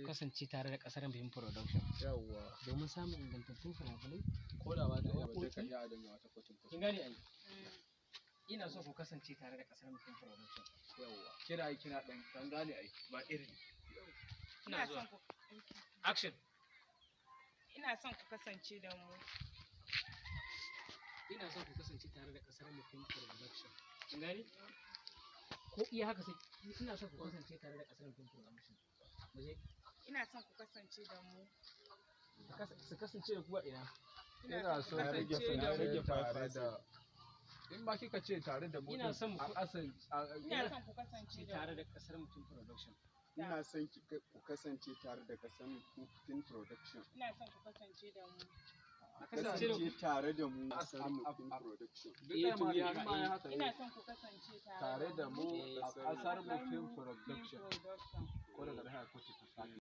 kasance tare da kasar Film Production yawwa domin samun ingantattun fina-finai ko da ba ta iya ba waƙoƙi. ka iya adana wata kwatin Kin gane ai? Ina so ku kasance tare da kasar Film Production. yawwa kina dan gane ai ba irin Ina zuwa. Action. Ina son ku kasance da mu. Ina son ku kasance tare da kasar Film Production. Kin gane? Ko iya haka sai ina son ku kasance tare da kasar Film Production. Muje. Ina son ku kasance da mu. Su kasance da ku a ina. ina so ya rage tare da in ba kika ce tare da mu Ina son a asali Ina son ku kasance da tare mu. da kasar Film Production. Ina son ku kasance tare da kasan Film Production. Ina son ku kasance da mu. Kasance tare da mu a Film Production. duk da ma ya haka Ina son ku kasance tare da mu a kasar mu Film Film Production Production. ko daga da haka ko ta